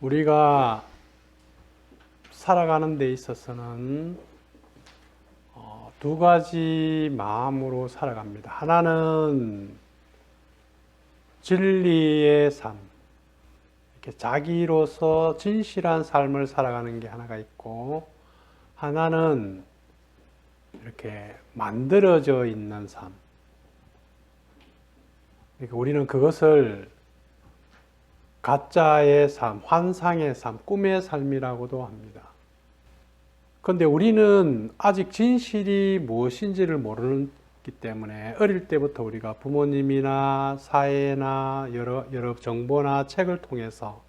우리가 살아가는 데 있어서는 두 가지 마음으로 살아갑니다. 하나는 진리의 삶, 이렇게 자기로서 진실한 삶을 살아가는 게 하나가 있고, 하나는 이렇게 만들어져 있는 삶. 그러니까 우리는 그것을 가짜의 삶, 환상의 삶, 꿈의 삶이라고도 합니다. 그런데 우리는 아직 진실이 무엇인지를 모르기 때문에 어릴 때부터 우리가 부모님이나 사회나 여러 정보나 책을 통해서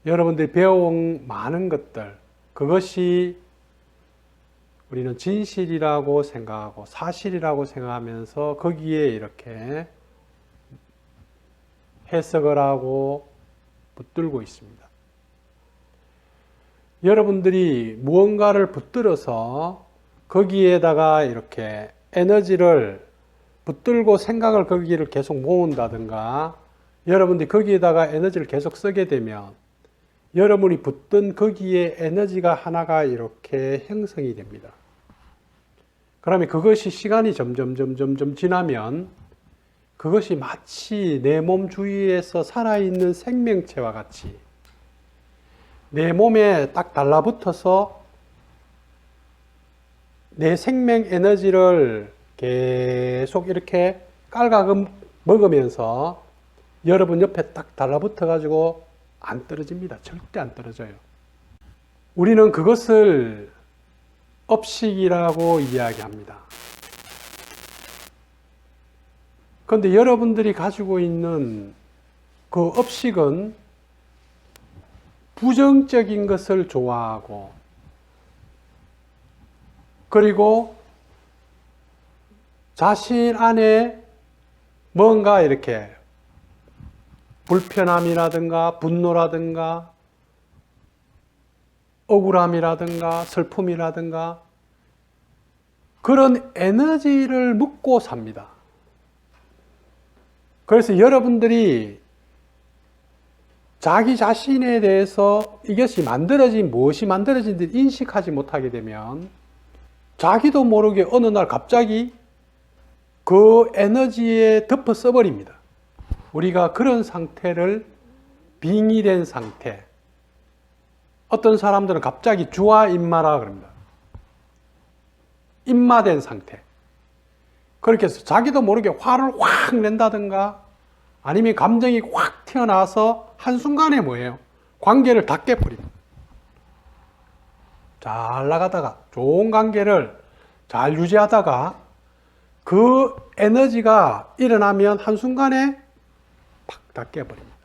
여러분들이 배워온 많은 것들, 그것이 우리는 진실이라고 생각하고 사실이라고 생각하면서 거기에 이렇게 해석을 하고 붙들고 있습니다. 여러분들이 무언가를 붙들어서 거기에다가 이렇게 에너지를 붙들고 생각을 거기를 계속 모은다든가, 여러분들이 거기에다가 에너지를 계속 쓰게 되면 여러분이 붙든 거기에 에너지가 하나가 이렇게 형성이 됩니다. 그러면 그것이 시간이 점점 지나면 그것이 마치 내 몸 주위에서 살아있는 생명체와 같이 내 몸에 딱 달라붙어서 내 생명 에너지를 계속 이렇게 깔아금 먹으면서 여러분 옆에 딱 달라붙어 가지고 안 떨어집니다. 절대 안 떨어져요. 우리는 그것을 업식이라고 이야기합니다. 그런데 여러분들이 가지고 있는 그 업식은 부정적인 것을 좋아하고, 그리고 자신 안에 뭔가 이렇게 불편함이라든가 분노라든가 억울함이라든가 슬픔이라든가 그런 에너지를 묻고 삽니다. 그래서 여러분들이 자기 자신에 대해서 이것이 무엇이 만들어진지 인식하지 못하게 되면 자기도 모르게 어느 날 갑자기 그 에너지에 덮어 써버립니다. 우리가 그런 상태를 빙의된 상태, 어떤 사람들은 갑자기 주화인마라 그럽니다. 인마된 상태. 그렇게 해서 자기도 모르게 화를 확 낸다든가 아니면 감정이 확 튀어나와서 한순간에 뭐예요? 관계를 다 깨버립니다. 잘 나가다가 좋은 관계를 잘 유지하다가 그 에너지가 일어나면 한순간에 팍 다 깨버립니다.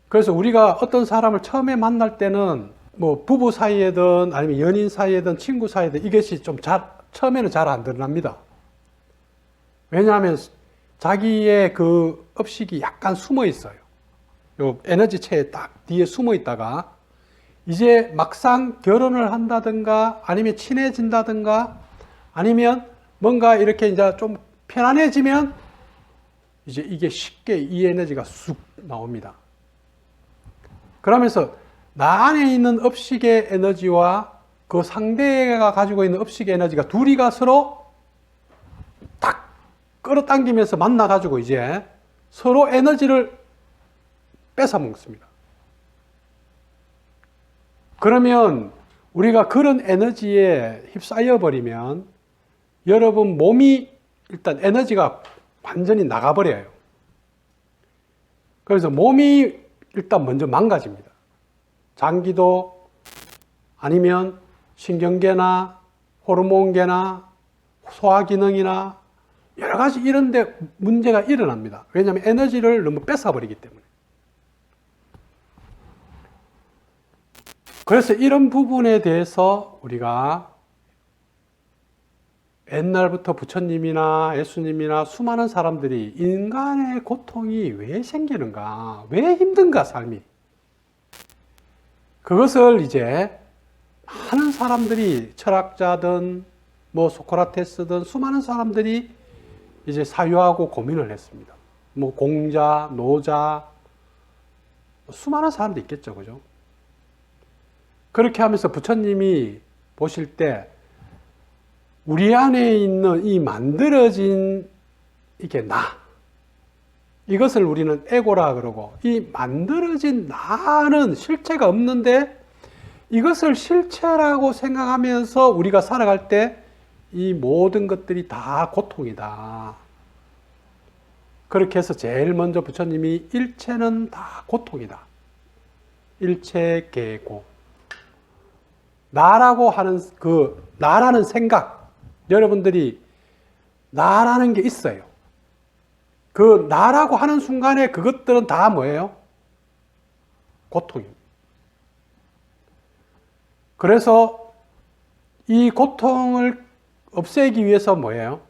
그래서 우리가 어떤 사람을 처음에 만날 때는 뭐 부부 사이에든 아니면 연인 사이에든 친구 사이에든 이것이 좀 처음에는 잘 안 드러납니다. 왜냐하면 자기의 그 업식이 약간 숨어 있어요. 요 에너지체에 딱 뒤에 숨어 있다가 이제 막상 결혼을 한다든가 아니면 친해진다든가 아니면 뭔가 이렇게 이제 좀 편안해지면 이제 이게 쉽게 이 에너지가 쑥 나옵니다. 그러면서 나 안에 있는 업식의 에너지와 그 상대가 가지고 있는 업식의 에너지가 둘이가 서로 딱 끌어당기면서 만나가지고 이제 서로 에너지를 뺏어 먹습니다. 그러면 우리가 그런 에너지에 휩싸여 버리면 여러분 몸이 일단 에너지가 완전히 나가버려요. 그래서 몸이 일단 먼저 망가집니다. 장기도 아니면 신경계나 호르몬계나 소화기능이나 여러 가지 이런 데 문제가 일어납니다. 왜냐하면 에너지를 너무 뺏어버리기 때문에. 그래서 이런 부분에 대해서 우리가 옛날부터 부처님이나 예수님이나 수많은 사람들이 인간의 고통이 왜 생기는가, 왜 힘든가 삶이, 그것을 이제 많은 사람들이 철학자든 뭐 소크라테스든 수많은 사람들이 이제 사유하고 고민을 했습니다. 뭐 공자, 노자, 수많은 사람도 있겠죠. 그죠? 그렇게 하면서 부처님이 보실 때 우리 안에 있는 이 만들어진 이게 나, 이것을 우리는 에고라 그러고, 이 만들어진 나는 실체가 없는데 이것을 실체라고 생각하면서 우리가 살아갈 때 이 모든 것들이 다 고통이다. 그렇게 해서 제일 먼저 부처님이 일체는 다 고통이다. 일체 계고. 나라고 하는 그 나라는 생각, 여러분들이 나라는 게 있어요. 그 나라고 하는 순간에 그것들은 다 뭐예요? 고통입니다. 그래서 이 고통을 없애기 위해서 뭐예요?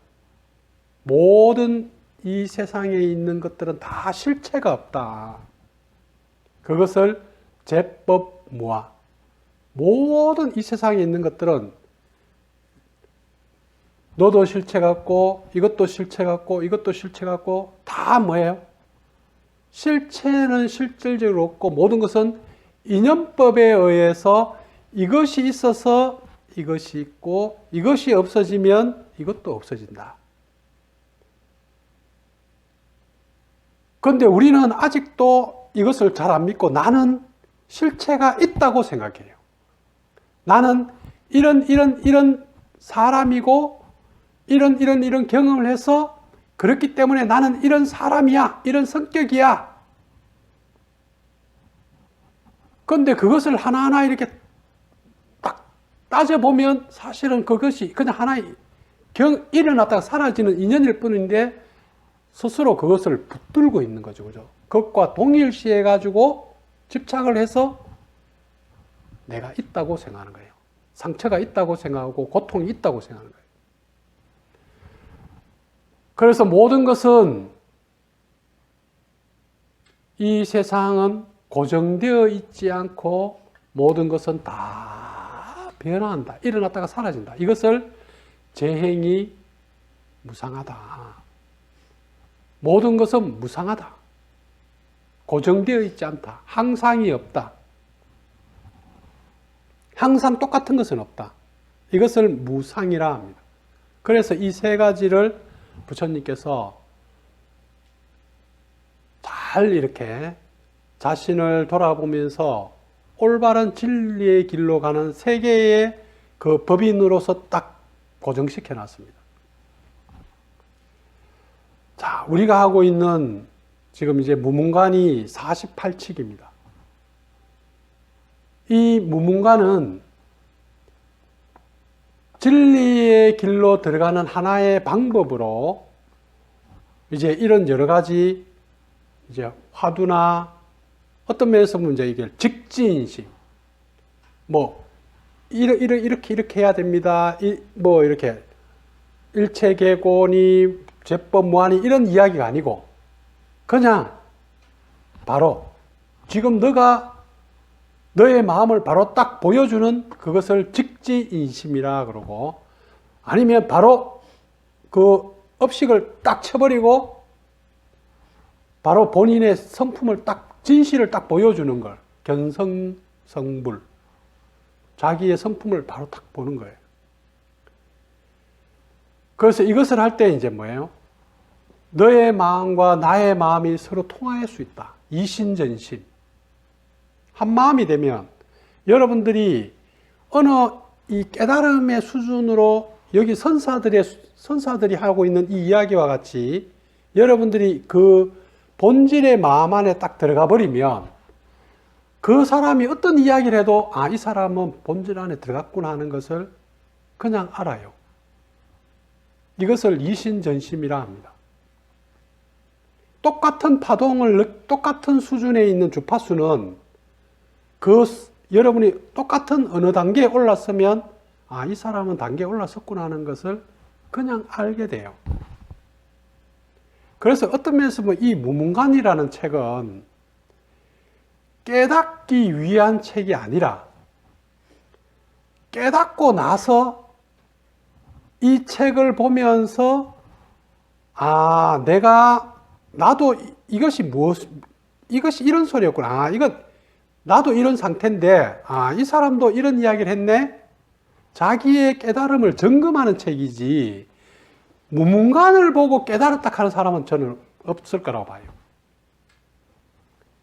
모든 이 세상에 있는 것들은 다 실체가 없다. 그것을 제법무아. 모든 이 세상에 있는 것들은 너도 실체 같고 이것도 실체 같고 이것도 실체 같고 다 뭐예요? 실체는 실질적으로 없고 모든 것은 인연법에 의해서 이것이 있어서 이것이 있고 이것이 없어지면 이것도 없어진다. 그런데 우리는 아직도 이것을 잘 안 믿고 나는 실체가 있다고 생각해요. 나는 이런 사람이고 이런 경험을 해서 그렇기 때문에 나는 이런 사람이야, 이런 성격이야. 그런데 그것을 하나하나 이렇게 딱 따져보면 사실은 그것이 그냥 하나의 일어났다가 사라지는 인연일 뿐인데 스스로 그것을 붙들고 있는 거죠. 그죠? 그것과 동일시해가지고 집착을 해서 내가 있다고 생각하는 거예요. 상처가 있다고 생각하고 고통이 있다고 생각하는 거예요. 그래서 모든 것은 이 세상은 고정되어 있지 않고 모든 것은 다 변화한다. 일어났다가 사라진다. 이것을 재행이 무상하다. 모든 것은 무상하다. 고정되어 있지 않다. 항상이 없다. 항상 똑같은 것은 없다. 이것을 무상이라 합니다. 그래서 이 세 가지를 부처님께서 잘 이렇게 자신을 돌아보면서 올바른 진리의 길로 가는 세계의 그 법인으로서 딱 고정시켜 놨습니다. 자, 우리가 하고 있는 지금 이제 무문관이 48칙입니다. 이 무문관은 진리의 길로 들어가는 하나의 방법으로 이제 이런 여러 가지 이제 화두나 어떤 면에서 문제 이게 직지인식, 뭐 이렇게 해야 됩니다. 뭐 이렇게 일체계고니 제법무아니 이런 이야기가 아니고 그냥 바로 지금 너의 마음을 바로 딱 보여주는 그것을 직지인심이라 그러고, 아니면 바로 그 업식을 딱 쳐버리고 바로 본인의 성품을 딱 진실을 딱 보여주는 걸 견성성불, 자기의 성품을 바로 딱 보는 거예요. 그래서 이것을 할 때 이제 뭐예요? 너의 마음과 나의 마음이 서로 통할 수 있다. 이신전심. 한 마음이 되면 여러분들이 어느 이 깨달음의 수준으로 여기 선사들이 하고 있는 이 이야기와 같이 여러분들이 그 본질의 마음 안에 딱 들어가 버리면 그 사람이 어떤 이야기를 해도 아, 이 사람은 본질 안에 들어갔구나 하는 것을 그냥 알아요. 이것을 이신전심이라 합니다. 똑같은 똑같은 수준에 있는 주파수는 여러분이 똑같은 어느 단계에 올랐으면 아, 이 사람은 단계에 올랐었구나 하는 것을 그냥 알게 돼요. 그래서 어떤 면에서 이 무문관이라는 책은 깨닫기 위한 책이 아니라 깨닫고 나서 이 책을 보면서 아, 나도 이것이 이것이 이런 소리였구나. 아, 이건 나도 이런 상태인데, 아, 이 사람도 이런 이야기를 했네? 자기의 깨달음을 점검하는 책이지, 무문관을 보고 깨달았다 하는 사람은 저는 없을 거라고 봐요.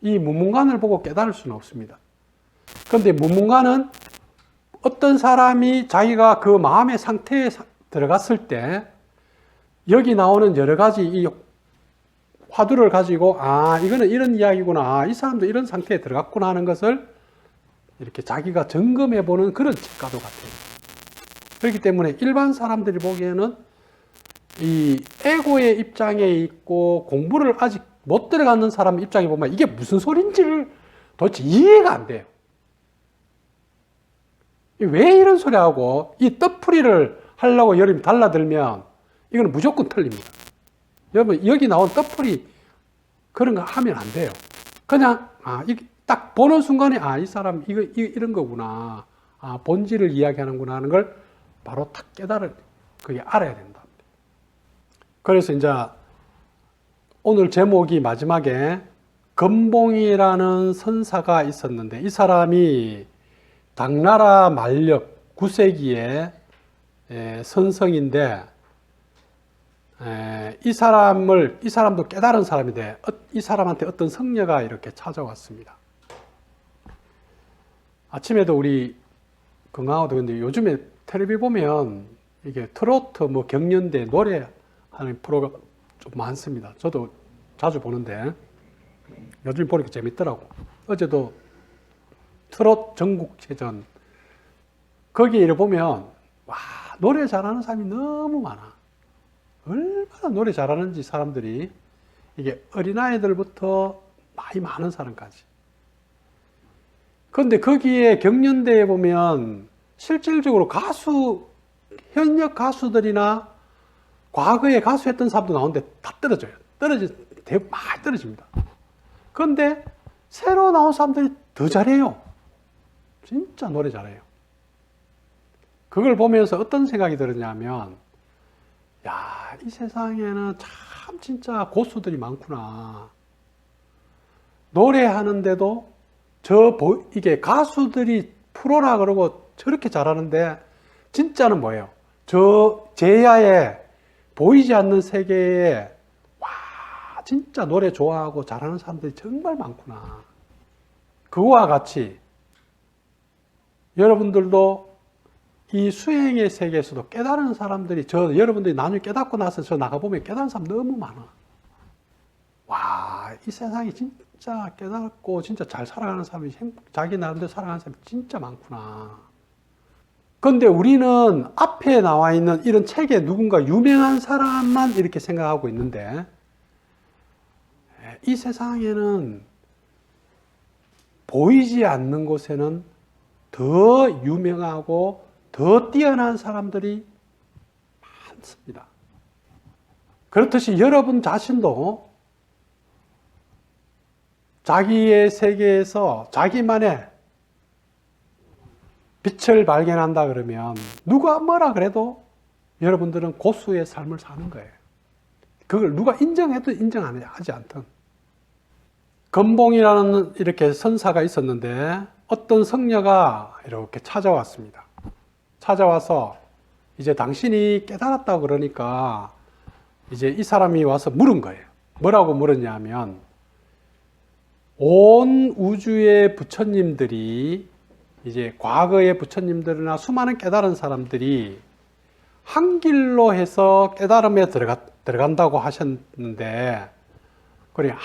이 무문관을 보고 깨달을 수는 없습니다. 그런데 무문관은 어떤 사람이 자기가 그 마음의 상태에 들어갔을 때 여기 나오는 여러 가지 이 화두를 가지고 아, 이거는 이런 이야기구나. 아, 이 사람도 이런 상태에 들어갔구나 하는 것을 이렇게 자기가 점검해 보는 그런 책과도 같아요. 그렇기 때문에 일반 사람들이 보기에는 이 에고의 입장에 있고 공부를 아직 못 들어가는 사람 입장에 보면 이게 무슨 소린지를 도대체 이해가 안 돼요. 왜 이런 소리 하고 이 떡풀이를 하려고 여러분이 달라들면 이거는 무조건 틀립니다. 여러분 여기 나온 떡풀이 그런 거 하면 안 돼요. 그냥 딱 보는 순간에 이 사람 이거 이런 거구나. 본질을 이야기하는구나 하는 걸 바로 탁 그게 알아야 된다. 그래서 이제 오늘 제목이 마지막에 금봉이라는 선사가 있었는데 이 사람이 당나라 만력 9세기의 선성인데 이 사람도 깨달은 사람인데 이 사람한테 어떤 성녀가 이렇게 찾아왔습니다. 아침에도 우리 건강하고도 근데 요즘에 텔레비 보면 이게 트로트 뭐 경연대 노래하는 프로가 좀 많습니다. 저도 자주 보는데 요즘 보니까 재밌더라고. 어제도 트롯 전국체전 거기에 보면 와 노래 잘하는 사람이 너무 많아. 얼마나 노래 잘하는지 사람들이 이게 어린아이들부터 나이 많은 사람까지. 그런데 거기에 경연대에 보면 실질적으로 현역 가수들이나 과거에 가수했던 사람도 나오는데 다 떨어져요. 많이 떨어집니다. 그런데 새로 나온 사람들이 더 잘해요. 진짜 노래 잘해요. 그걸 보면서 어떤 생각이 들었냐면 야, 이 세상에는 참 진짜 고수들이 많구나. 노래하는데도 이게 가수들이 프로라 그러고 저렇게 잘하는데 진짜는 뭐예요? 제야에 보이지 않는 세계에 와 진짜 노래 좋아하고 잘하는 사람들이 정말 많구나. 그거와 같이 여러분들도 이 수행의 세계에서도 깨달은 사람들이 여러분들이 나중에 깨닫고 나서 저 나가보면 깨달은 사람 너무 많아. 와, 이 세상에 진짜 깨닫고 진짜 잘 살아가는 사람이 자기 나름대로 살아가는 사람이 진짜 많구나. 그런데 우리는 앞에 나와 있는 이런 책에 누군가 유명한 사람만 이렇게 생각하고 있는데 이 세상에는 보이지 않는 곳에는 더 유명하고 더 뛰어난 사람들이 많습니다. 그렇듯이 여러분 자신도 자기의 세계에서 자기만의 빛을 발견한다 그러면 누가 뭐라 그래도 여러분들은 고수의 삶을 사는 거예요. 그걸 누가 인정해도 인정하지 않든. 금봉이라는 이렇게 선사가 있었는데 어떤 성녀가 이렇게 찾아왔습니다. 찾아와서 이제 당신이 깨달았다고 그러니까 이제 이 사람이 와서 물은 거예요. 뭐라고 물었냐면 온 우주의 부처님들이 이제 과거의 부처님들이나 수많은 깨달은 사람들이 한 길로 해서 깨달음에 들어간다고 하셨는데 그래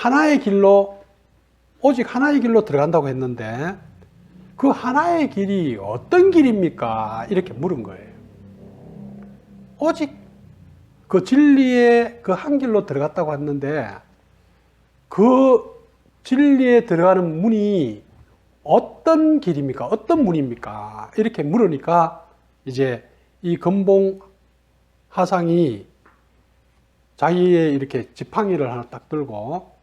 오직 하나의 길로 들어간다고 했는데 그 하나의 길이 어떤 길입니까? 이렇게 물은 거예요. 오직 그 진리의 그 한 길로 들어갔다고 했는데 그 진리에 들어가는 문이 어떤 길입니까? 어떤 문입니까? 이렇게 물으니까 이제 이 금봉 하상이 자기의 이렇게 지팡이를 하나 딱 들고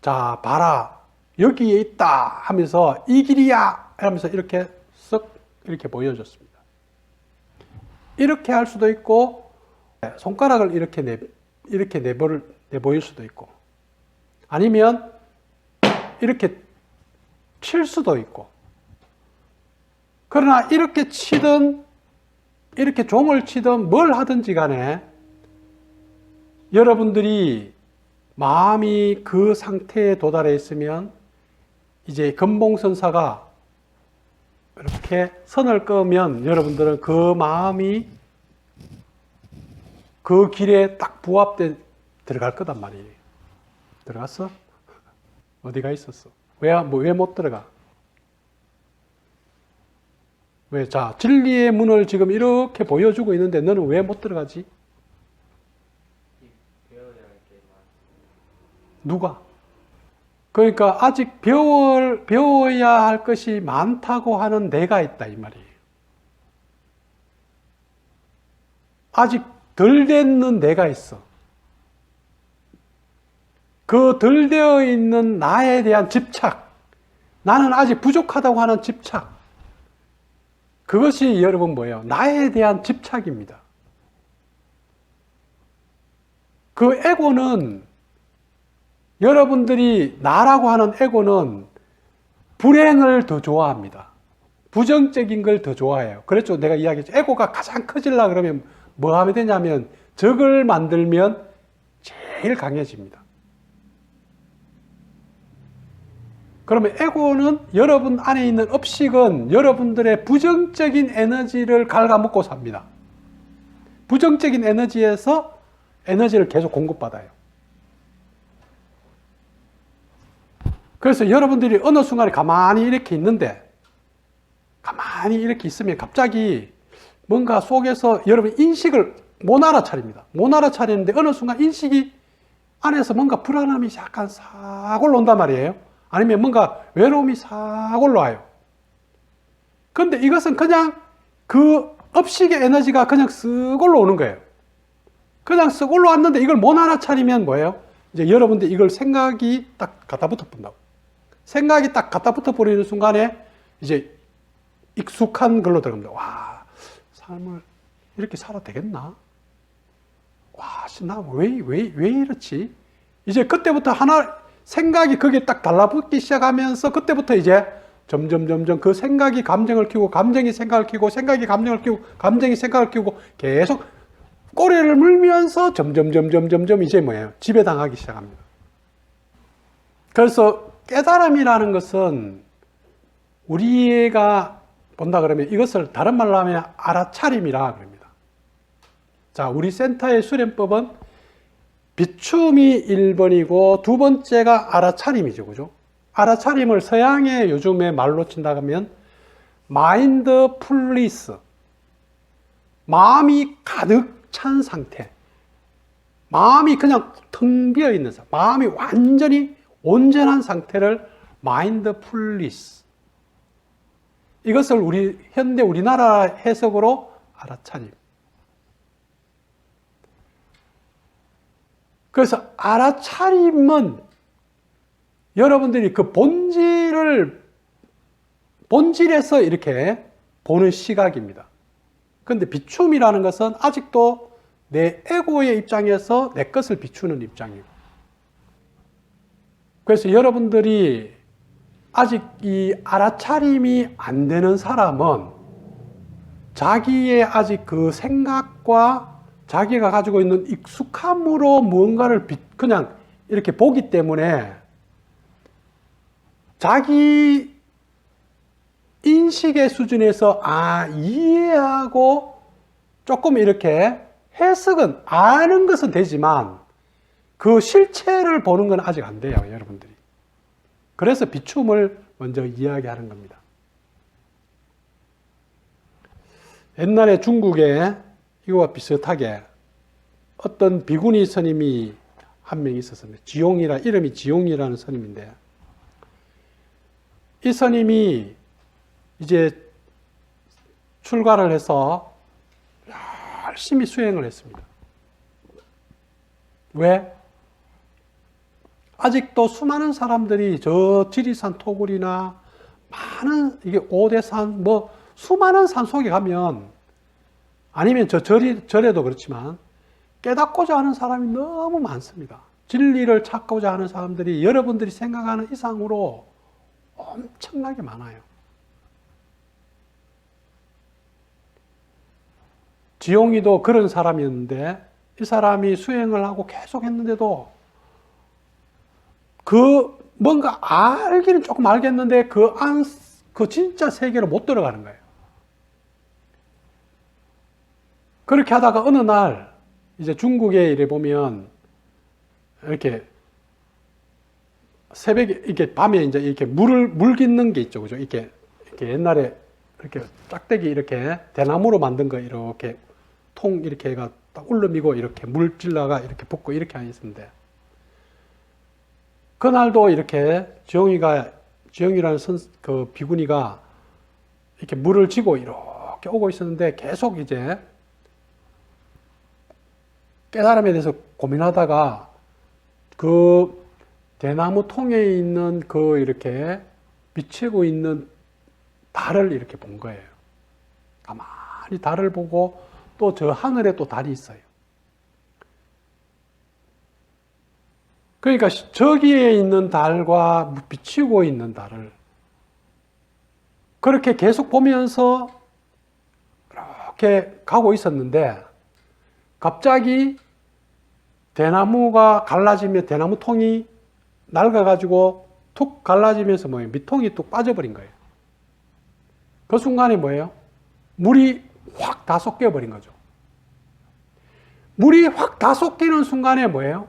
자 봐라 여기에 있다 하면서 이 길이야 하면서 이렇게 쓱 이렇게 보여줬습니다. 이렇게 할 수도 있고 손가락을 이렇게 내보일 수도 있고 아니면 이렇게 칠 수도 있고, 그러나 이렇게 치든 이렇게 종을 치든 뭘 하든지 간에 여러분들이 마음이 그 상태에 도달해 있으면 이제 금봉선사가 이렇게 선을 끄면 여러분들은 그 마음이 그 길에 딱 부합돼 들어갈 거단 말이에요. 들어갔어? 어디가 있었어? 왜 못 들어가? 왜? 자, 진리의 문을 지금 이렇게 보여주고 있는데 너는 왜 못 들어가지? 누가? 그러니까 아직 배워야 할 것이 많다고 하는 내가 있다 이 말이에요. 아직 덜 됐는 내가 있어. 그 덜 되어 있는 나에 대한 집착, 나는 아직 부족하다고 하는 집착, 그것이 여러분 뭐예요? 나에 대한 집착입니다. 그 에고는, 여러분들이 나라고 하는 에고는 불행을 더 좋아합니다. 부정적인 걸 더 좋아해요. 그랬죠. 내가 이야기했죠. 에고가 가장 커지려고 그러면 뭐 하면 되냐면 적을 만들면 제일 강해집니다. 그러면 에고는 여러분 안에 있는 업식은 여러분들의 부정적인 에너지를 갉아먹고 삽니다. 부정적인 에너지에서 에너지를 계속 공급받아요. 그래서 여러분들이 어느 순간에 가만히 이렇게 있는데, 가만히 이렇게 있으면 갑자기 뭔가 속에서 여러분 인식을 못 알아차립니다. 못 알아차리는데 어느 순간 인식이 안에서 뭔가 불안함이 약간 싹 올라온단 말이에요. 아니면 뭔가 외로움이 싹 올라와요. 그런데 이것은 그냥 그 업식의 에너지가 그냥 쓱 올라오는 거예요. 그냥 쓱 올라왔는데 이걸 못 알아차리면 뭐예요? 이제 여러분들 이걸 생각이 딱 갖다 붙어 본다고. 생각이 딱 갖다 붙어 버리는 순간에 이제 익숙한 걸로 들어갑니다. 와, 삶을 이렇게 살아도 되겠나? 와, 나 왜 이렇지? 이제 그때부터 생각이 거기에 딱 달라붙기 시작하면서 그때부터 이제 점점 그 생각이 감정을 키우고, 감정이 생각을 키우고, 생각이 감정을 키우고, 감정이 생각을 키우고, 계속 꼬리를 물면서 점점 이제 뭐예요? 지배당하기 시작합니다. 그래서 깨달음이라는 것은 우리가 본다 그러면 이것을 다른 말로 하면 알아차림이라 그럽니다. 자, 우리 센터의 수련법은 비춤이 1번이고 두 번째가 알아차림이죠. 그죠? 알아차림을 서양의 요즘에 말로 친다고 하면 마인드풀리스, 마음이 가득 찬 상태, 마음이 그냥 텅 비어 있는 상태, 마음이 완전히 온전한 상태를 마인드풀리스, 이것을 현대 우리나라 해석으로 알아차림. 그래서 알아차림은 여러분들이 그 본질에서 이렇게 보는 시각입니다. 그런데 비춤이라는 것은 아직도 내 에고의 입장에서 내 것을 비추는 입장이고, 그래서 여러분들이 아직 이 알아차림이 안 되는 사람은 자기의 아직 그 생각과 자기가 가지고 있는 익숙함으로 무언가를 그냥 이렇게 보기 때문에 자기 인식의 수준에서 이해하고 조금 이렇게 해석은 아는 것은 되지만 그 실체를 보는 건 아직 안 돼요, 여러분들이. 그래서 비춤을 먼저 이야기하는 겁니다. 옛날에 중국에 이거와 비슷하게 어떤 비구니 스님이 한 명 있었습니다. 이름이 지용이라는 스님인데, 이 스님이 이제 출가를 해서 열심히 수행을 했습니다. 왜? 아직도 수많은 사람들이 저 지리산 토굴이나 많은 이게 오대산 수많은 산 속에 가면, 아니면 저 절에도 그렇지만 깨닫고자 하는 사람이 너무 많습니다. 진리를 찾고자 하는 사람들이 여러분들이 생각하는 이상으로 엄청나게 많아요. 지용이도 그런 사람이었는데 이 사람이 수행을 하고 계속 했는데도 그 뭔가 알기는 조금 알겠는데 그 진짜 세계로 못 들어가는 거예요. 그렇게 하다가 어느 날 이제 중국에 이래 보면 이렇게 새벽에 이렇게 밤에 이제 이렇게 물 깃는 게 있죠, 그죠? 이렇게 옛날에 이렇게 짝대기 이렇게 대나무로 만든 거 이렇게 통 이렇게 해가 딱 울러미고 이렇게 물 찔러가 이렇게 붓고 이렇게 있었는데 그날도 이렇게 지영이라는 그 비구니가 이렇게 물을 지고 이렇게 오고 있었는데 계속 이제 깨달음에 대해서 고민하다가 그 대나무 통에 있는 그 이렇게 비치고 있는 달을 이렇게 본 거예요. 가만히 달을 보고 또 저 하늘에 또 달이 있어요. 그러니까 저기에 있는 달과 비치고 있는 달을 그렇게 계속 보면서 이렇게 가고 있었는데 갑자기 대나무가 갈라지며 대나무 통이 낡아가지고 툭 갈라지면서 뭐예요? 밑통이 뚝 빠져버린 거예요. 그 순간에 뭐예요? 물이 확 다 쏟겨버린 거죠. 물이 확 다 쏟기는 순간에 뭐예요?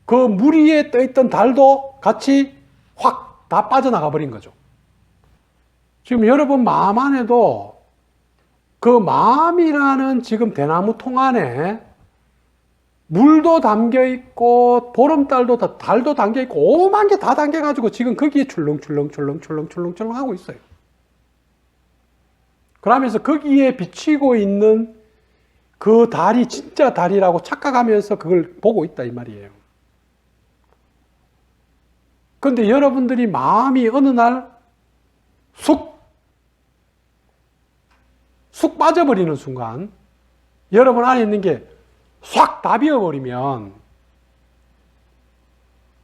그 물 위에 떠있던 달도 같이 확 다 빠져나가 버린 거죠. 지금 여러분 마음 안에도 그 마음이라는 지금 대나무 통 안에 물도 담겨 있고 보름달도 달도 담겨 있고 오만 개 다 담겨 가지고 지금 거기에 출렁출렁 하고 있어요. 그러면서 거기에 비치고 있는 그 달이 진짜 달이라고 착각하면서 그걸 보고 있다 이 말이에요. 그런데 여러분들이 마음이 어느 날 쑥 빠져버리는 순간 여러분 안에 있는 게 싹 다 비어버리면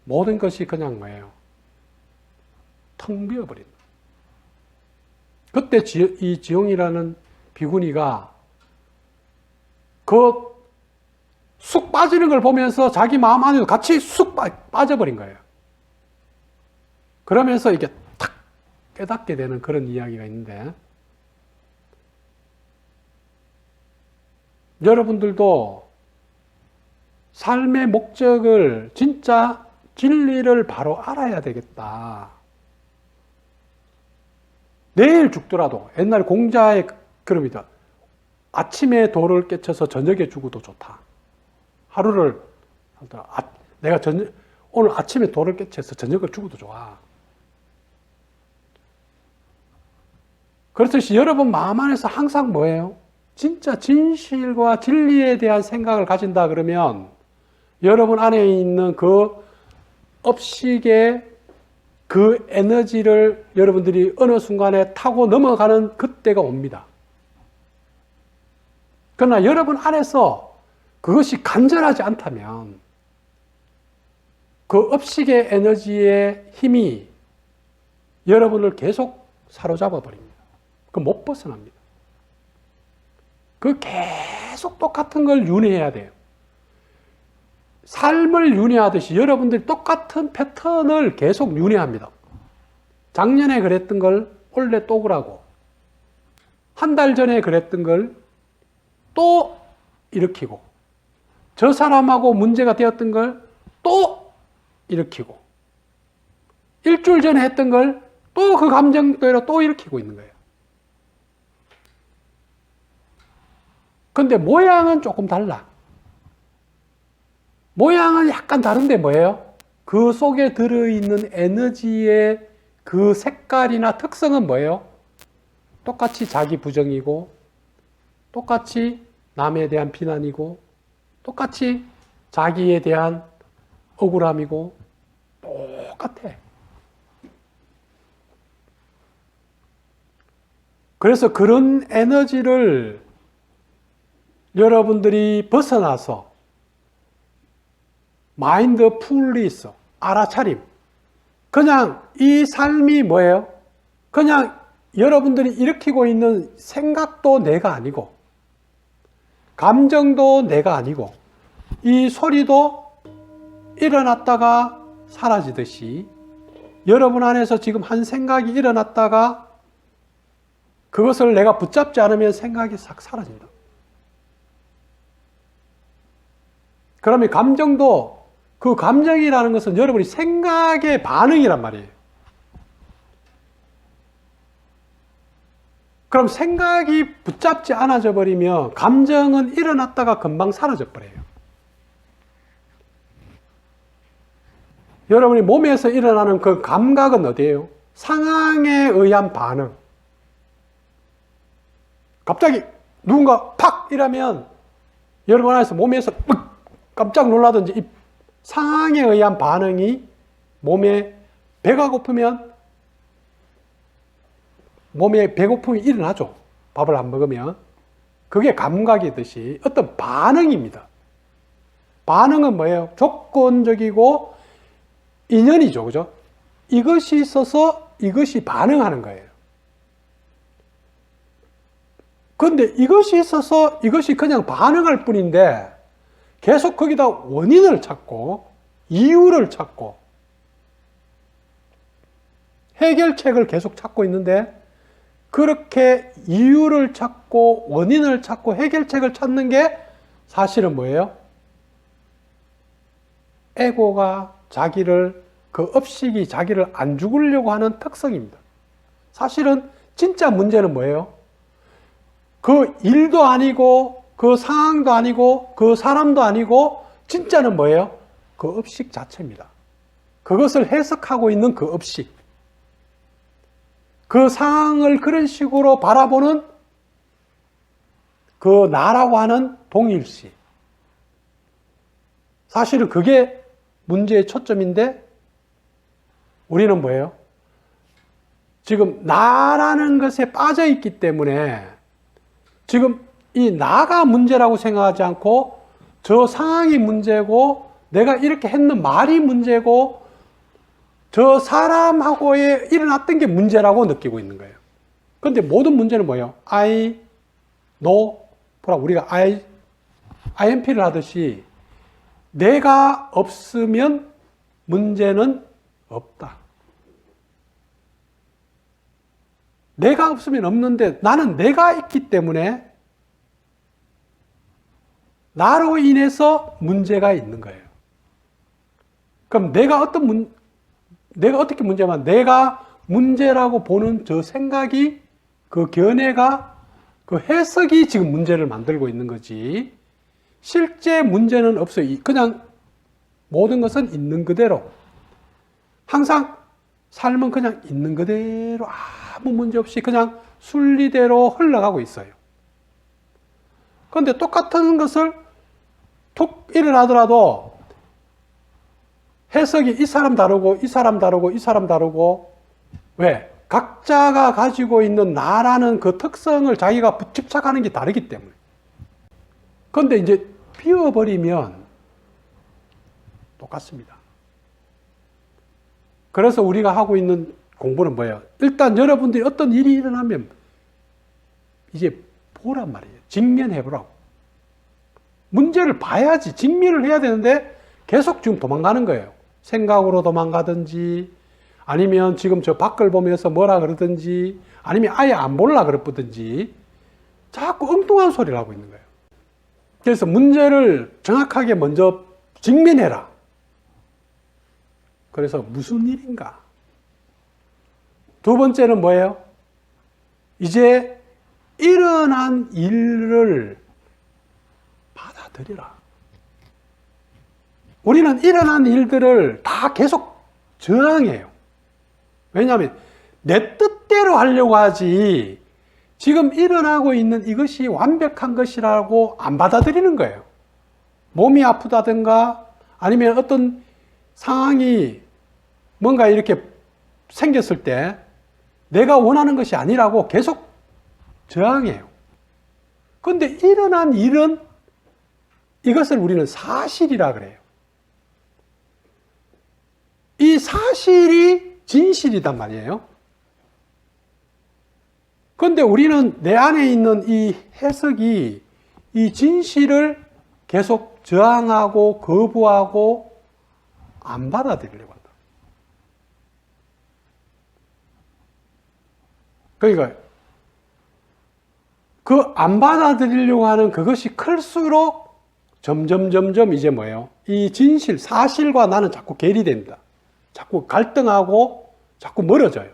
모든 것이 그냥 뭐예요? 텅 비어버린다. 그때 이 지용이라는 비구니가 그 쑥 빠지는 걸 보면서 자기 마음 안에도 같이 쑥 빠져버린 거예요. 그러면서 이게 탁 깨닫게 되는 그런 이야기가 있는데 여러분들도 삶의 목적을 진짜 진리를 바로 알아야 되겠다. 내일 죽더라도 옛날 공자의 그럽니다. 아침에 돌을 깨쳐서 저녁에 죽어도 좋다. 하루를 내가 오늘 아침에 돌을 깨쳐서 저녁에 죽어도 좋아. 그렇듯이 여러분 마음 안에서 항상 뭐예요? 진짜 진실과 진리에 대한 생각을 가진다 그러면 여러분 안에 있는 그 업식의 그 에너지를 여러분들이 어느 순간에 타고 넘어가는 그때가 옵니다. 그러나 여러분 안에서 그것이 간절하지 않다면 그 업식의 에너지의 힘이 여러분을 계속 사로잡아 버립니다. 그 못 벗어납니다. 그 계속 똑같은 걸 윤회해야 돼요. 삶을 윤회하듯이 여러분들이 똑같은 패턴을 계속 윤회합니다. 작년에 그랬던 걸 올해 또 그러고 한 달 전에 그랬던 걸 또 일으키고 저 사람하고 문제가 되었던 걸 또 일으키고 일주일 전에 했던 걸 또 그 감정대로 또 일으키고 있는 거예요. 근데 모양은 조금 달라. 모양은 약간 다른데 뭐예요? 그 속에 들어있는 에너지의 그 색깔이나 특성은 뭐예요? 똑같이 자기 부정이고 똑같이 남에 대한 비난이고 똑같이 자기에 대한 억울함이고 똑같아. 그래서 그런 에너지를 여러분들이 벗어나서 마인드풀리스, 알아차림. 그냥 이 삶이 뭐예요? 그냥 여러분들이 일으키고 있는 생각도 내가 아니고, 감정도 내가 아니고, 이 소리도 일어났다가 사라지듯이 여러분 안에서 지금 한 생각이 일어났다가 그것을 내가 붙잡지 않으면 생각이 싹 사라진다. 그러면 감정도, 그 감정이라는 것은 여러분이 생각의 반응이란 말이에요. 그럼 생각이 붙잡지 않아져 버리면 감정은 일어났다가 금방 사라져 버려요. 여러분이 몸에서 일어나는 그 감각은 어디예요? 상황에 의한 반응. 갑자기 누군가 팍 이러면 여러분 안에서 몸에서 깜짝 놀라든지 이 상황에 의한 반응이 몸에 배가 고프면 몸에 배고픔이 일어나죠. 밥을 안 먹으면. 그게 감각이듯이 어떤 반응입니다. 반응은 뭐예요? 조건적이고 인연이죠. 그죠? 이것이 있어서 이것이 반응하는 거예요. 그런데 이것이 있어서 이것이 그냥 반응할 뿐인데 계속 거기다 원인을 찾고 이유를 찾고 해결책을 계속 찾고 있는데 그렇게 이유를 찾고 원인을 찾고 해결책을 찾는 게 사실은 뭐예요? 에고가 자기를, 그 업식이 자기를 안 죽으려고 하는 특성입니다. 사실은 진짜 문제는 뭐예요? 그 일도 아니고 그 상황도 아니고 그 사람도 아니고 진짜는 뭐예요? 그 업식 자체입니다. 그것을 해석하고 있는 그 업식. 그 상황을 그런 식으로 바라보는 그 나라고 하는 동일시. 사실은 그게 문제의 초점인데 우리는 뭐예요? 지금 나라는 것에 빠져 있기 때문에 지금 이 나가 문제라고 생각하지 않고 저 상황이 문제고 내가 이렇게 했는 말이 문제고 저 사람하고의 일어났던 게 문제라고 느끼고 있는 거예요. 그런데 모든 문제는 뭐예요? I, no, 우리가 IMP를 하듯이 내가 없으면 문제는 없다. 내가 없으면 없는데 나는 내가 있기 때문에 나로 인해서 문제가 있는 거예요. 그럼 내가 어떻게 문제만, 내가 문제라고 보는 저 생각이, 그 견해가, 그 해석이 지금 문제를 만들고 있는 거지. 실제 문제는 없어요. 그냥 모든 것은 있는 그대로. 항상 삶은 그냥 있는 그대로 아무 문제 없이 그냥 순리대로 흘러가고 있어요. 그런데 똑같은 것을 툭 일어나더라도 해석이 이 사람 다르고 이 사람 다르고 이 사람 다르고 왜? 각자가 가지고 있는 나라는 그 특성을 자기가 집착하는 게 다르기 때문에. 그런데 이제 비워버리면 똑같습니다. 그래서 우리가 하고 있는 공부는 뭐예요? 일단 여러분들이 어떤 일이 일어나면 이제 보란 말이에요. 직면해보라고. 문제를 봐야지. 직면을 해야 되는데 계속 지금 도망가는 거예요. 생각으로 도망가든지 아니면 지금 저 밖을 보면서 뭐라 그러든지 아니면 아예 안 볼라 그러든지 자꾸 엉뚱한 소리를 하고 있는 거예요. 그래서 문제를 정확하게 먼저 직면해라. 그래서 무슨 일인가? 두 번째는 뭐예요? 이제 일어난 일을 받아들여라. 우리는 일어난 일들을 다 계속 저항해요. 왜냐하면 내 뜻대로 하려고 하지 지금 일어나고 있는 이것이 완벽한 것이라고 안 받아들이는 거예요. 몸이 아프다든가 아니면 어떤 상황이 뭔가 이렇게 생겼을 때 내가 원하는 것이 아니라고 계속 저항해요. 그런데 일어난 일은 이것을 우리는 사실이라 그래요. 사실이 진실이단 말이에요. 그런데 우리는 내 안에 있는 이 해석이 이 진실을 계속 저항하고 거부하고 안 받아들이려고 한다. 그러니까 그 안 받아들이려고 하는 그것이 클수록 점점 이제 뭐예요? 이 진실, 사실과 나는 자꾸 괴리됩니다. 자꾸 갈등하고 자꾸 멀어져요.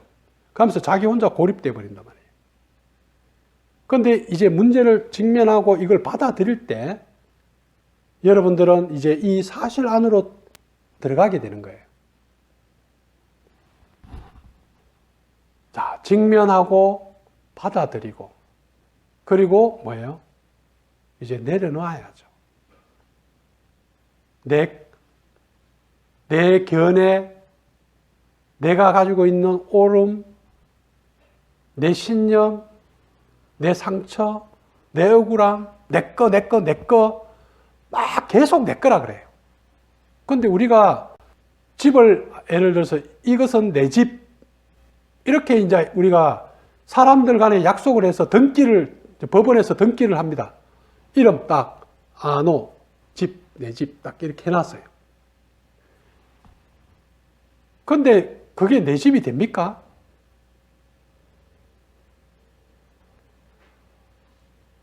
그러면서 자기 혼자 고립돼 버린단 말이에요. 그런데 이제 문제를 직면하고 이걸 받아들일 때 여러분들은 이제 이 사실 안으로 들어가게 되는 거예요. 자, 직면하고 받아들이고 그리고 뭐예요? 이제 내려놓아야죠. 내 견해, 내가 가지고 있는 오름, 내 신념, 내 상처, 내 억울함, 내 거, 막 계속 내 거라 그래요. 근데 우리가 집을 예를 들어서 이것은 내 집, 이렇게 이제 우리가 사람들 간에 약속을 해서 법원에서 등기를 합니다. 이름 딱, 안호, 집, 내 집 딱 이렇게 해놨어요. 근데 그게 내 집이 됩니까?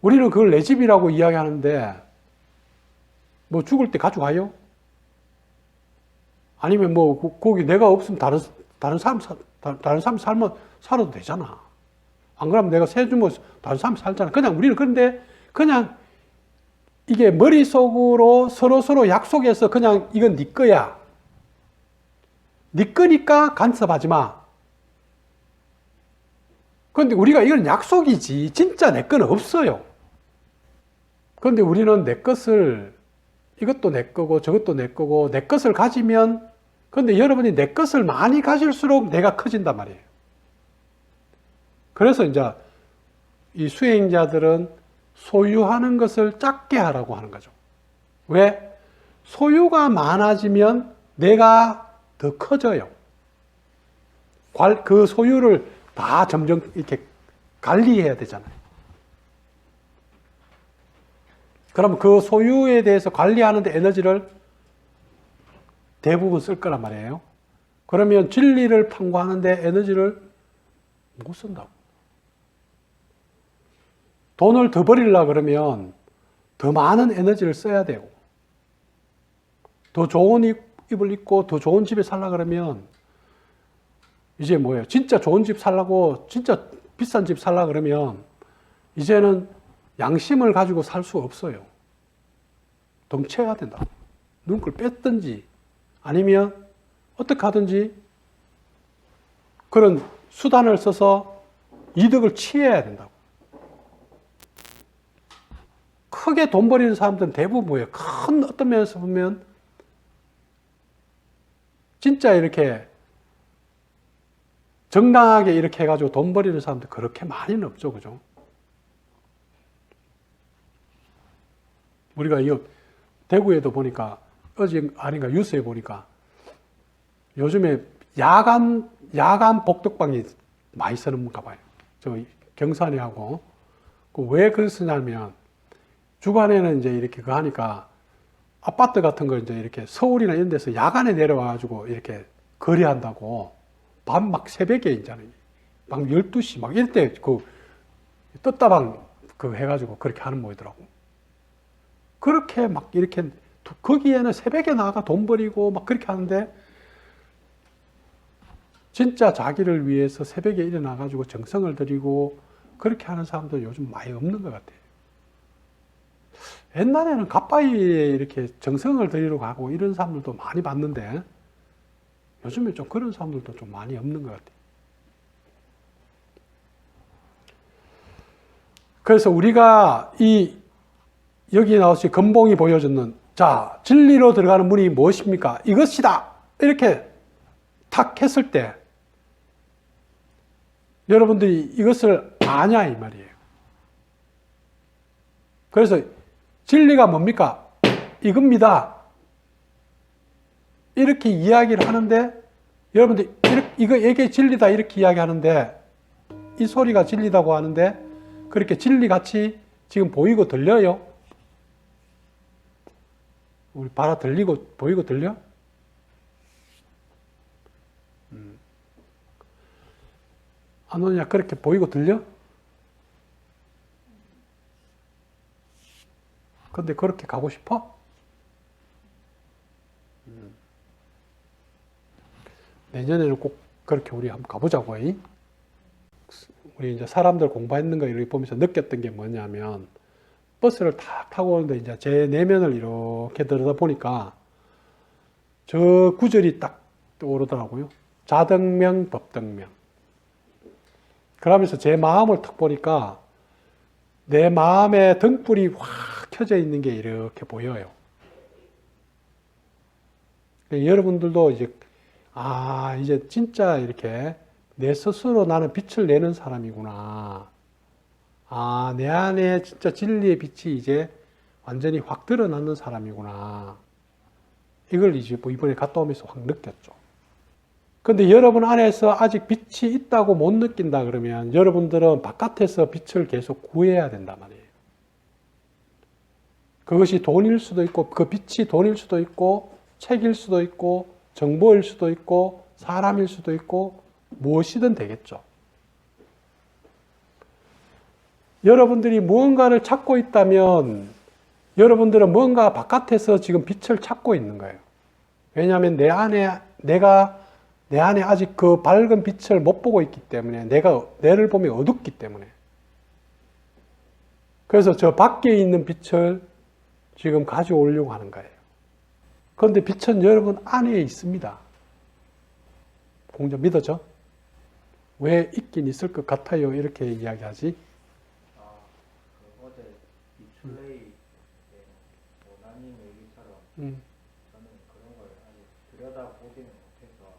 우리는 그걸 내 집이라고 이야기하는데 뭐 죽을 때 가져가요? 아니면 뭐 거기 내가 없으면 다른 사람 살면 살아도 되잖아. 안 그러면 내가 세 주면 다른 사람 살잖아. 그냥 우리는 그런데 그냥 이게 머릿속으로 서로 약속해서 그냥 이건 네 거야. 네 거니까 간섭하지 마. 그런데 우리가 이건 약속이지 진짜 내 거는 없어요. 그런데 우리는 내 것을 이것도 내 거고 저것도 내 거고 내 것을 가지면 그런데 여러분이 내 것을 많이 가질수록 내가 커진단 말이에요. 그래서 이제 이 수행자들은 소유하는 것을 작게 하라고 하는 거죠. 왜? 소유가 많아지면 내가 더 커져요. 그 소유를 다 점점 이렇게 관리해야 되잖아요. 그럼 그 소유에 대해서 관리하는데 에너지를 대부분 쓸 거란 말이에요. 그러면 진리를 탐구하는데 에너지를 못 쓴다고. 돈을 더 벌이려고 그러면 더 많은 에너지를 써야 되고, 더 좋은 입을 입고 더 좋은 집에 살려고 그러면 이제 뭐예요? 진짜 좋은 집 살려고, 진짜 비싼 집 살려고 그러면 이제는 양심을 가지고 살 수 없어요. 덩쳐야 된다. 눈을 뺐든지 아니면 어떻게 하든지 그런 수단을 써서 이득을 취해야 된다고. 크게 돈 버리는 사람들은 대부분 뭐예요? 큰 어떤 면에서 보면 진짜 이렇게 정당하게 이렇게 해가지고 돈 버리는 사람들 그렇게 많이는 없죠. 그죠? 우리가 이 대구에도 보니까 어제 아닌가 뉴스에 보니까 요즘에 야간 복덕방이 많이 쓰는가 봐요. 저 경산에 하고. 왜 그걸 쓰냐면 주간에는 이제 이렇게 그거 하니까 아파트 같은 거 이제 이렇게 서울이나 이런 데서 야간에 내려와가지고 이렇게 거래한다고 밤 막 새벽에 있잖아요. 밤 12시 막 이럴 때 그 떴다방 그 해가지고 그렇게 하는 모이더라고. 그렇게 막 이렇게 거기에는 새벽에 나가 돈 버리고 막 그렇게 하는데 진짜 자기를 위해서 새벽에 일어나가지고 정성을 들이고 그렇게 하는 사람도 요즘 많이 없는 것 같아요. 옛날에는 갓바위에 이렇게 정성을 들이러 가고 이런 사람들도 많이 봤는데 요즘에 좀 그런 사람들도 좀 많이 없는 것 같아요. 그래서 우리가 여기 나오시 금봉이 보여주는 자 진리로 들어가는 문이 무엇입니까? 이것이다. 이렇게 탁 했을 때 여러분들이 이것을 아냐 이 말이에요. 그래서 진리가 뭡니까? 이겁니다. 이렇게 이야기를 하는데 여러분들 이게 진리다 이렇게 이야기하는데 이 소리가 진리다고 하는데 그렇게 진리같이 지금 보이고 들려요? 우리 봐라 들리고 보이고 들려? 안 오냐? 그렇게 보이고 들려? 근데 그렇게 가고 싶어? 내년에는 꼭 그렇게 우리 한번 가보자고. 우리 이제 사람들 공부했는 거 이렇게 보면서 느꼈던 게 뭐냐면 버스를 탁 타고 오는데 이제 제 내면을 이렇게 들여다 보니까 저 구절이 딱 떠오르더라고요. 자등명, 법등명. 그러면서 제 마음을 탁 보니까 내 마음에 등불이 확 켜져 있는 게 이렇게 보여요. 여러분들도 이제 이제 진짜 이렇게 내 스스로 나는 빛을 내는 사람이구나. 내 안에 진짜 진리의 빛이 이제 완전히 확 드러나는 사람이구나. 이걸 이제 이번에 갔다 오면서 확 느꼈죠. 근데 여러분 안에서 아직 빛이 있다고 못 느낀다 그러면 여러분들은 바깥에서 빛을 계속 구해야 된단 말이에요. 그것이 돈일 수도 있고, 그 빛이 돈일 수도 있고, 책일 수도 있고, 정보일 수도 있고, 사람일 수도 있고, 무엇이든 되겠죠. 여러분들이 무언가를 찾고 있다면 여러분들은 뭔가 바깥에서 지금 빛을 찾고 있는 거예요. 왜냐하면 내가 내 안에 아직 그 밝은 빛을 못 보고 있기 때문에 내를 보면 어둡기 때문에 그래서 저 밖에 있는 빛을 지금 가져오려고 하는 거예요. 그런데 빛은 여러분 안에 있습니다. 공자 믿어져? 왜 있긴 있을 것 같아요? 이렇게 이야기하지? 어제 비출레이 원하님 얘기처럼 저는 그런 걸 아직 들여다보지는 못해서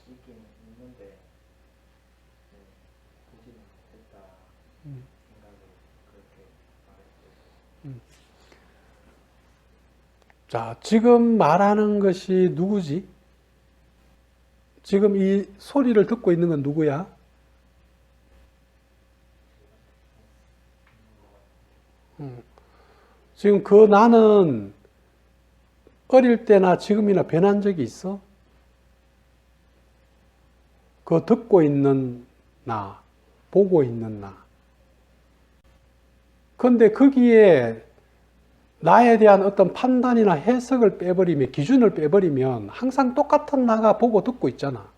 있긴 있는데 보지는 못했다 생각을 그렇게 말했어요. 자, 지금 말하는 것이 누구지? 지금 이 소리를 듣고 있는 건 누구야? 지금 그 나는 어릴 때나 지금이나 변한 적이 있어? 그 듣고 있는 나, 보고 있는 나. 그런데 거기에 나에 대한 어떤 판단이나 해석을 빼버리면, 기준을 빼버리면 항상 똑같은 나가 보고 듣고 있잖아.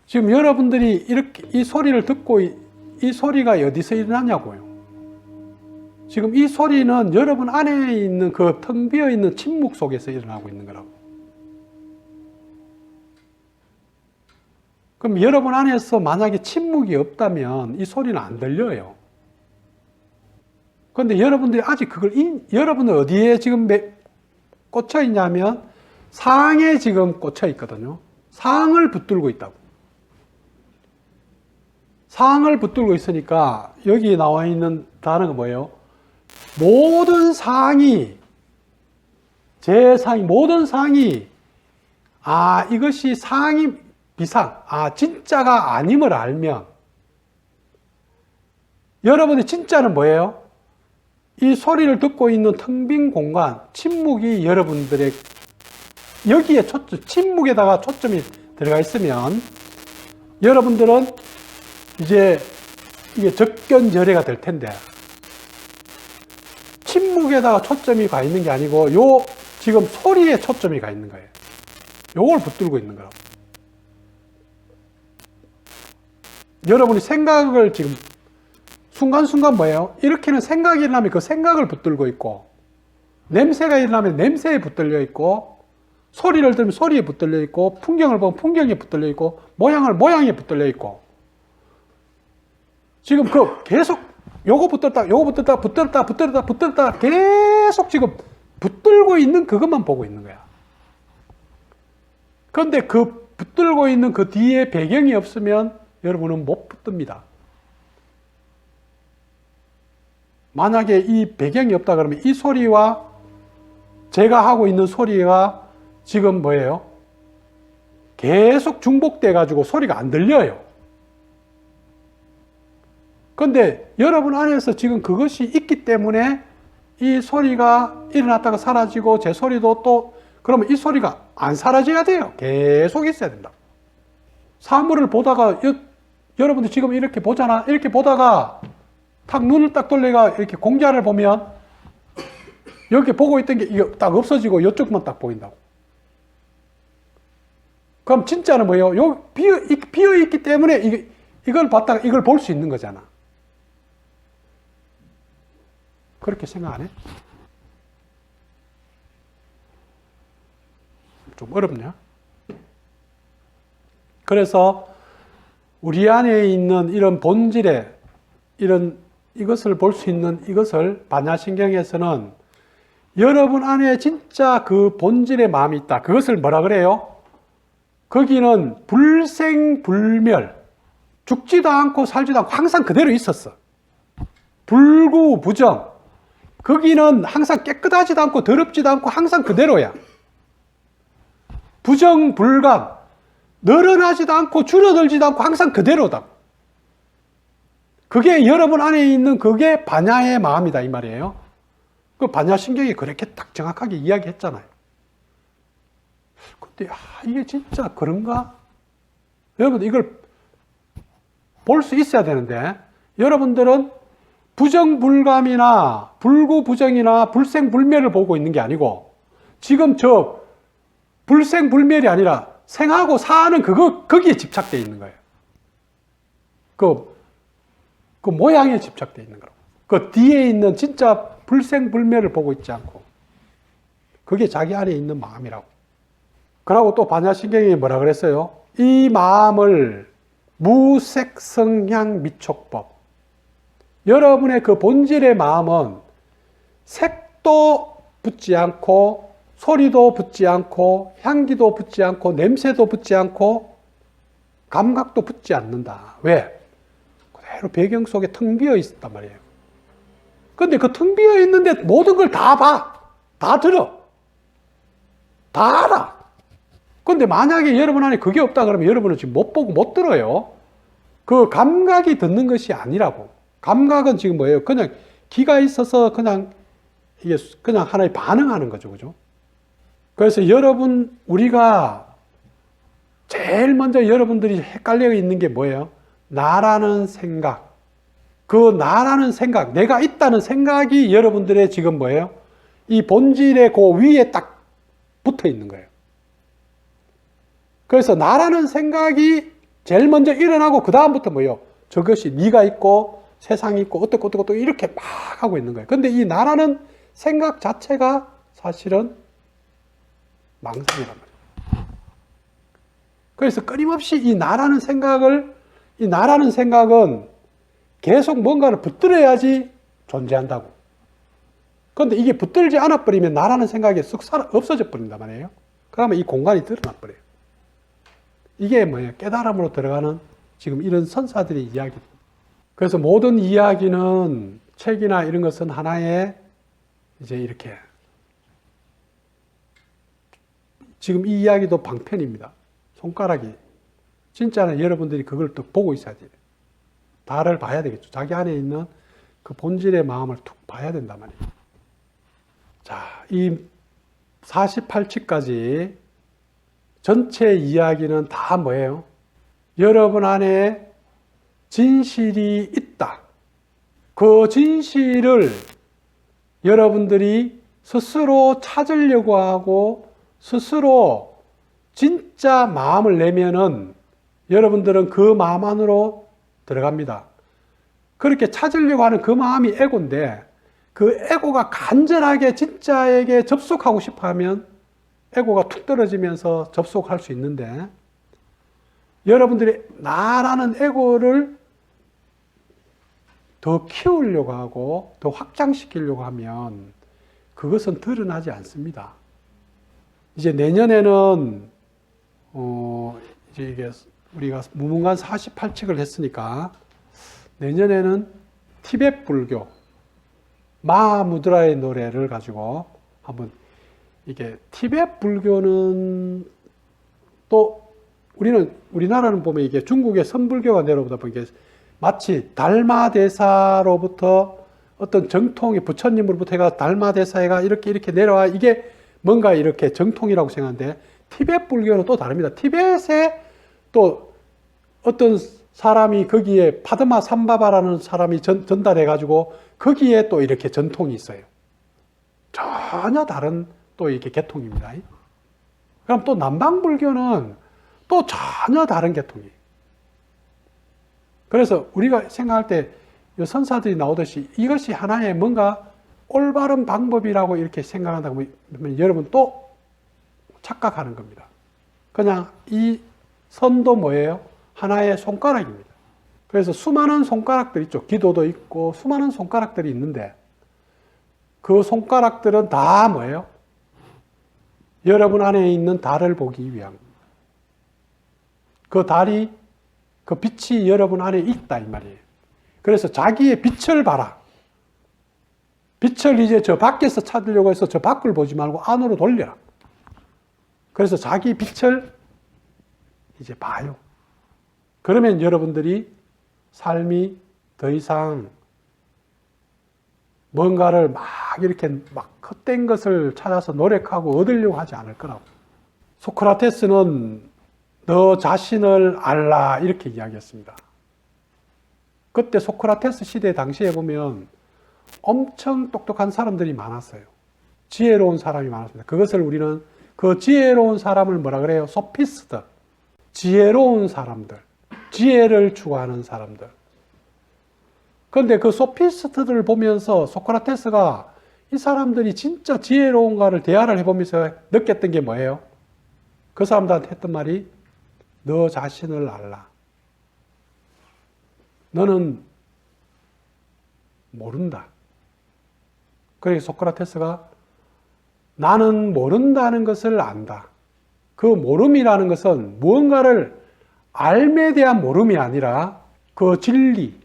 지금 여러분들이 이렇게 이 소리를 듣고 이 소리가 어디서 일어나냐고요. 지금 이 소리는 여러분 안에 있는 그 텅 비어 있는 침묵 속에서 일어나고 있는 거라고. 그럼 여러분 안에서 만약에 침묵이 없다면 이 소리는 안 들려요. 그런데 여러분들이 아직 여러분은 어디에 지금 꽂혀 있냐면 상에 지금 꽂혀 있거든요. 상을 붙들고 있다고. 상을 붙들고 있으니까 여기 나와 있는 단어가 뭐예요? 모든 상이, 모든 상이, 이것이 상이 비상, 진짜가 아님을 알면, 여러분의 진짜는 뭐예요? 이 소리를 듣고 있는 텅 빈 공간, 침묵이 여러분들의, 여기에 침묵에다가 초점이 들어가 있으면, 여러분들은 이제 이게 적견절해가 될 텐데, 침묵에다가 초점이 가 있는 게 아니고 지금 소리에 초점이 가 있는 거예요. 요걸 붙들고 있는 거라고. 여러분이 생각을 지금 순간순간 뭐예요? 이렇게는 생각이 일어나면 그 생각을 붙들고 있고, 냄새가 일어나면 냄새에 붙들려 있고, 소리를 들으면 소리에 붙들려 있고, 풍경을 보면 풍경에 붙들려 있고, 모양에 붙들려 있고, 지금 계속 요거 붙들다 계속 지금 붙들고 있는 그것만 보고 있는 거야. 그런데 그 붙들고 있는 그 뒤에 배경이 없으면 여러분은 못 붙듭니다. 만약에 이 배경이 없다 그러면 이 소리와 제가 하고 있는 소리가 지금 뭐예요? 계속 중복돼 가지고 소리가 안 들려요. 그런데 여러분 안에서 지금 그것이 있기 때문에 이 소리가 일어났다가 사라지고 제 소리도 또 그러면 이 소리가 안 사라져야 돼요. 계속 있어야 된다. 사물을 보다가 여러분들 지금 이렇게 보잖아. 이렇게 보다가 탁 눈을 딱 돌려가 이렇게 공자를 보면 여기 보고 있던 게 이거 딱 없어지고 이쪽만 딱 보인다고. 그럼 진짜는 뭐예요? 여기 비어 있기 때문에 이걸 봤다가 이걸 볼 수 있는 거잖아. 그렇게 생각 안 해? 좀 어렵냐? 그래서 우리 안에 있는 이런 본질의 이것을 볼 수 있는 이것을 반야신경에서는 여러분 안에 진짜 그 본질의 마음이 있다. 그것을 뭐라 그래요? 거기는 불생불멸. 죽지도 않고 살지도 않고 항상 그대로 있었어. 불구부정. 거기는 항상 깨끗하지도 않고 더럽지도 않고 항상 그대로야. 부정불감. 늘어나지도 않고 줄어들지도 않고 항상 그대로다. 그게 여러분 안에 있는 그게 반야의 마음이다 이 말이에요. 그 반야신경이 그렇게 딱 정확하게 이야기했잖아요. 근데 이게 진짜 그런가? 여러분 이걸 볼 수 있어야 되는데 여러분들은 부정불감이나 불구부정이나 불생불멸을 보고 있는 게 아니고 지금 저 불생불멸이 아니라 생하고 사는 거기에 집착되어 있는 거예요. 그 모양에 집착되어 있는 거라고. 그 뒤에 있는 진짜 불생불멸을 보고 있지 않고 그게 자기 안에 있는 마음이라고. 그러고 또 반야신경이 뭐라 그랬어요? 이 마음을 무색성향 미촉법. 여러분의 그 본질의 마음은 색도 붙지 않고 소리도 붙지 않고 향기도 붙지 않고 냄새도 붙지 않고 감각도 붙지 않는다. 왜? 그대로 배경 속에 텅 비어 있단 말이에요. 근데 그 텅 비어 있는데 모든 걸 다 봐. 다 들어. 다 알아. 근데 만약에 여러분 안에 그게 없다 그러면 여러분은 지금 못 보고 못 들어요. 그 감각이 듣는 것이 아니라고. 감각은 지금 뭐예요? 그냥 기가 있어서 그냥 이게 그냥 하나의 반응하는 거죠. 그죠? 그래서 우리가 제일 먼저 여러분들이 헷갈려 있는 게 뭐예요? 나라는 생각. 그 나라는 생각, 내가 있다는 생각이 여러분들의 지금 뭐예요? 이 본질의 그 위에 딱 붙어 있는 거예요. 그래서 나라는 생각이 제일 먼저 일어나고 그 다음부터 뭐예요? 저것이 네가 있고 세상이 있고 어떻고 이렇게 막 하고 있는 거예요. 근데 이 나라는 생각 자체가 사실은 망상이란 말이에요. 그래서 끊임없이 이 나라는 생각은 계속 뭔가를 붙들어야지 존재한다고. 그런데 이게 붙들지 않아 버리면 나라는 생각이 쑥 없어져 버린단 말이에요. 그러면 이 공간이 드러나 버려요. 이게 뭐예요? 깨달음으로 들어가는 지금 이런 선사들의 이야기. 그래서 모든 이야기는 책이나 이런 것은 하나의 이제 이렇게 지금 이 이야기도 방편입니다. 손가락이. 진짜는 여러분들이 그걸 또 보고 있어야 돼요. 다를 봐야 되겠죠. 자기 안에 있는 그 본질의 마음을 툭 봐야 된단 말이에요. 자, 이 48치까지 전체 이야기는 다 뭐예요? 여러분 안에 진실이 있다. 그 진실을 여러분들이 스스로 찾으려고 하고 스스로 진짜 마음을 내면은 여러분들은 그 마음 안으로 들어갑니다. 그렇게 찾으려고 하는 그 마음이 에고인데 그 에고가 간절하게 진짜에게 접속하고 싶어 하면 에고가 툭 떨어지면서 접속할 수 있는데 여러분들이 나라는 에고를 더 키우려고 하고 더 확장시키려고 하면 그것은 드러나지 않습니다. 이제 내년에는 이제 이게 우리가 무문관 48칙을 했으니까 내년에는 티벳 불교 마하무드라의 노래를 가지고 한번 이게 티베트 불교는 또 우리나라는 보면 이게 중국의 선불교가 내려오다 보니까 마치 달마대사로부터 어떤 정통이 부처님으로부터 해가 달마대사가 이렇게 내려와 이게 뭔가 이렇게 정통이라고 생각하는데 티베트 불교는 또 다릅니다. 티베트에 또 어떤 사람이 거기에 파드마 삼바바라는 사람이 전달해 가지고 거기에 또 이렇게 전통이 있어요. 전혀 다른 또 이렇게 계통입니다. 그럼 또 남방불교는 또 전혀 다른 계통이에요. 그래서 우리가 생각할 때 선사들이 나오듯이 이것이 하나의 뭔가 올바른 방법이라고 이렇게 생각한다고 하면 여러분 또 착각하는 겁니다. 그냥 이 선도 뭐예요? 하나의 손가락입니다. 그래서 수많은 손가락들 있죠. 기도도 있고 수많은 손가락들이 있는데 그 손가락들은 다 뭐예요? 여러분 안에 있는 달을 보기 위한 겁니다. 그 달이 그 빛이 여러분 안에 있다 이 말이에요. 그래서 자기의 빛을 봐라. 빛을 이제 저 밖에서 찾으려고 해서 저 밖을 보지 말고 안으로 돌려라. 그래서 자기 빛을 이제 봐요. 그러면 여러분들이 삶이 더 이상 뭔가를 막 이렇게 막 헛된 것을 찾아서 노력하고 얻으려고 하지 않을 거라고. 소크라테스는 너 자신을 알라 이렇게 이야기했습니다. 그때 소크라테스 시대 당시에 보면 엄청 똑똑한 사람들이 많았어요. 지혜로운 사람이 많았습니다. 그것을 우리는 그 지혜로운 사람을 뭐라 그래요? 소피스트. 지혜로운 사람들. 지혜를 추구하는 사람들. 그런데 그 소피스트들을 보면서 소크라테스가 이 사람들이 진짜 지혜로운가를 대화를 해보면서 느꼈던 게 뭐예요? 그 사람들한테 했던 말이 너 자신을 알라. 너는 모른다. 그래서 소크라테스가 나는 모른다는 것을 안다. 그 모름이라는 것은 무언가를 알에 대한 모름이 아니라 그 진리,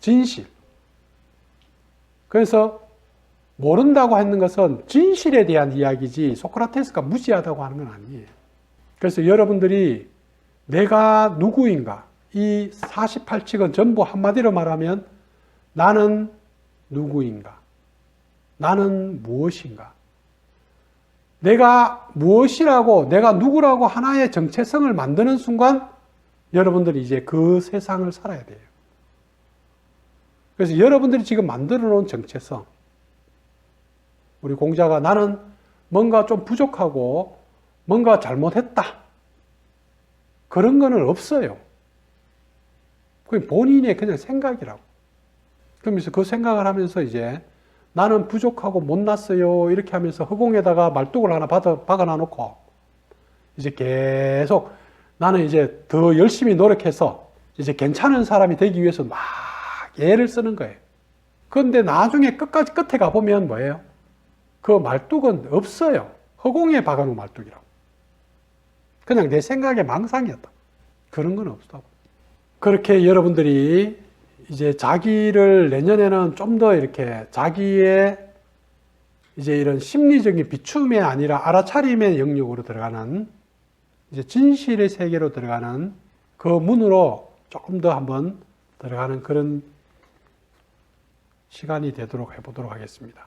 진실. 그래서 모른다고 하는 것은 진실에 대한 이야기지 소크라테스가 무지하다고 하는 건 아니에요. 그래서 여러분들이 내가 누구인가 이 48칙은 전부 한마디로 말하면 나는 누구인가? 나는 무엇인가? 내가 무엇이라고 내가 누구라고 하나의 정체성을 만드는 순간 여러분들이 이제 그 세상을 살아야 돼요. 그래서 여러분들이 지금 만들어 놓은 정체성, 우리 공자가 나는 뭔가 좀 부족하고 뭔가 잘못했다. 그런 거는 없어요. 그게 본인의 그냥 생각이라고. 그러면서 그 생각을 하면서 이제 나는 부족하고 못났어요. 이렇게 하면서 허공에다가 말뚝을 하나 박아놔 놓고 이제 계속 나는 이제 더 열심히 노력해서 이제 괜찮은 사람이 되기 위해서 막 애를 쓰는 거예요. 그런데 나중에 끝에 가보면 뭐예요? 그 말뚝은 없어요. 허공에 박아놓은 말뚝이라고. 그냥 내 생각의 망상이었다. 그런 건 없다고. 그렇게 여러분들이 이제 자기를 내년에는 좀 더 이렇게 자기의 이제 이런 심리적인 비춤이 아니라 알아차림의 영역으로 들어가는 이제 진실의 세계로 들어가는 그 문으로 조금 더 한번 들어가는 그런 시간이 되도록 해보도록 하겠습니다.